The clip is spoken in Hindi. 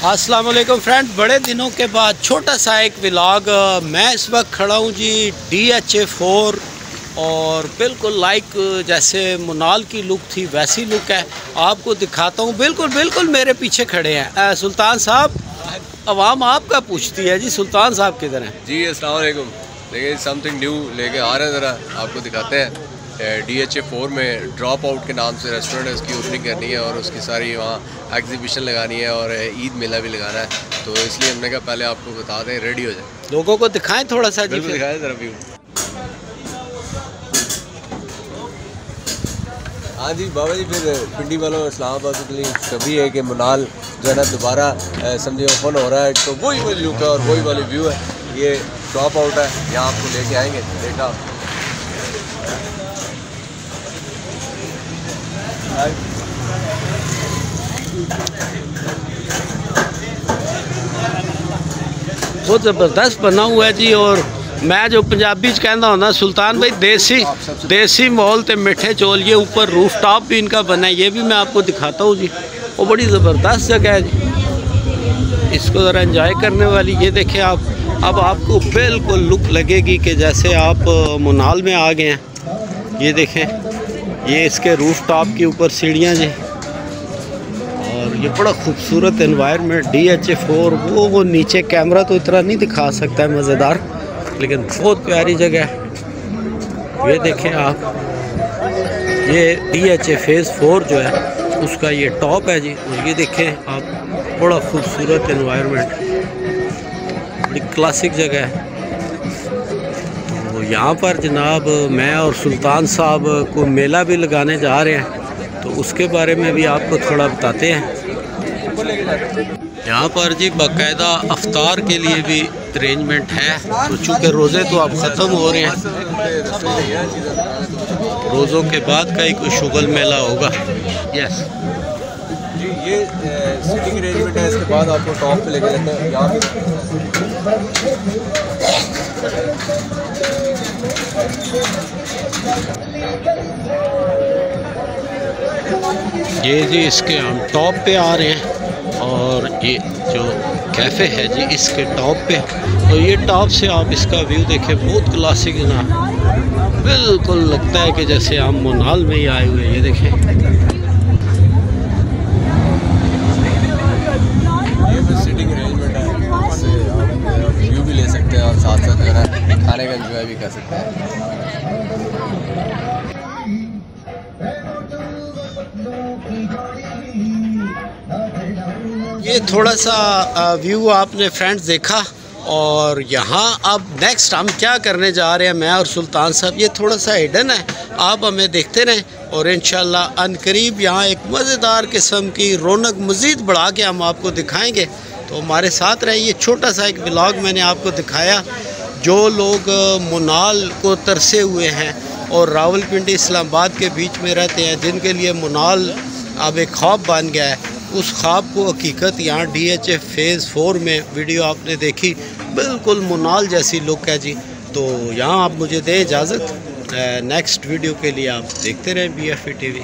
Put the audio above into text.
अस्सलाम वालेकुम फ्रेंड, बड़े दिनों के बाद छोटा सा एक व्लॉग। मैं इस वक्त खड़ा हूँ जी DHA4 और बिल्कुल लाइक जैसे मुनाल की लुक थी वैसी लुक है। आपको दिखाता हूँ। बिल्कुल मेरे पीछे खड़े हैं सुल्तान साहब। अवाम आपका पूछती है जी सुल्तान साहब किधर हैं? जी अस्सलाम वालेकुम। देखिए समथिंग न्यू लेके आ रहे हैं, ज़रा आपको दिखाते हैं। DHA4 में ड्रॉप आउट के नाम से रेस्टोरेंट है, उसकी ओपनिंग करनी है और उसकी सारी वहाँ एग्जीबिशन लगानी है और ईद मेला भी लगाना है, तो इसलिए हमने कहा पहले आपको बता दें, रेडी हो जाए। लोगों को दिखाएं थोड़ा सा जी, दिखाएं ज़रा व्यू। हाँ जी बाबा जी, फिर पिंडी वालों इस्लामाबाद के लिए कभी है कि मुनाल जो है ना दोबारा समझे ओपन हो रहा है, तो वही वाली लुक है और वही वाली व्यू है। ये ड्रॉप आउट है, यहाँ आपको लेके आएंगे। देखा बहुत ज़बरदस्त बना हुआ है जी। और मैं जो पंजाबी कहना हूँ ना सुल्तान भाई, देसी माहौल ते मिठे चौल। ये ऊपर रूफ टॉप भी इनका बना है, ये भी मैं आपको दिखाता हूँ जी। वो बड़ी ज़बरदस्त जगह है जी, इसको ज़रा एंजॉय करने वाली। ये देखें आप, अब आपको बिल्कुल लुक लगेगी कि जैसे आप मुनाल में आ गए हैं। ये देखें, ये इसके रूफ टॉप के ऊपर सीढ़ियाँ जी, और ये बड़ा खूबसूरत एनवायरनमेंट। DHA4 वो नीचे कैमरा तो इतना नहीं दिखा सकता है मज़ेदार, लेकिन बहुत प्यारी जगह है। ये देखें आप, ये DHA फेज़ 4 जो है उसका ये टॉप है जी। और ये देखें आप, बड़ा खूबसूरत एनवायरनमेंट, बड़ी क्लासिक जगह है। तो यहाँ पर जनाब मैं और सुल्तान साहब को मेला भी लगाने जा रहे हैं, तो उसके बारे में भी आपको थोड़ा बताते हैं। यहाँ पर जी बाकायदा अफ्तार के लिए भी अरेंजमेंट है, तो चूँकि रोज़े तो अब ख़त्म हो रहे हैं, रोज़ों के बाद का ही कोई शुगल मेला होगा। यस जी, ये सीटिंग अरेंजमेंट है। इसके बाद आपको टॉप पे लेके जाते हैं। यहाँ ये जी इसके हम टॉप पे आ रहे हैं, और ये जो कैफ़े है जी इसके टॉप पे। और ये टॉप से आप इसका व्यू देखें, बहुत क्लासिक ना, बिल्कुल लगता है कि जैसे आप मुनाल में ही आए हुए। ये देखें, ये भी सीटिंग अरेंजमेंट है, इससे आप व्यू भी ले सकते हैं और साथ साथ जो है खाने का एंजॉय भी कर सकते हैं। ये थोड़ा सा व्यू आपने फ्रेंड्स देखा। और यहाँ अब नेक्स्ट हम क्या करने जा रहे हैं, मैं और सुल्तान साहब, ये थोड़ा सा हिडन है, आप हमें देखते रहें और इंशाल्लाह अनकरीब यहाँ एक मज़ेदार किस्म की रौनक मज़ीद बढ़ा के हम आपको दिखाएंगे। तो हमारे साथ रहे। ये छोटा सा एक व्लॉग मैंने आपको दिखाया। जो लोग मुनाल को तरसे हुए हैं और रावलपिंडी इस्लामाबाद के बीच में रहते हैं, जिनके लिए मुनाल अब एक ख्वाब बन गया है, उस ख्वाब को हकीकत यहाँ DHA फेज़ 4 में वीडियो आपने देखी, बिल्कुल मुनाल जैसी लुक है जी। तो यहाँ आप मुझे दें इजाज़त, नेक्स्ट वीडियो के लिए आप देखते रहें BFE TV।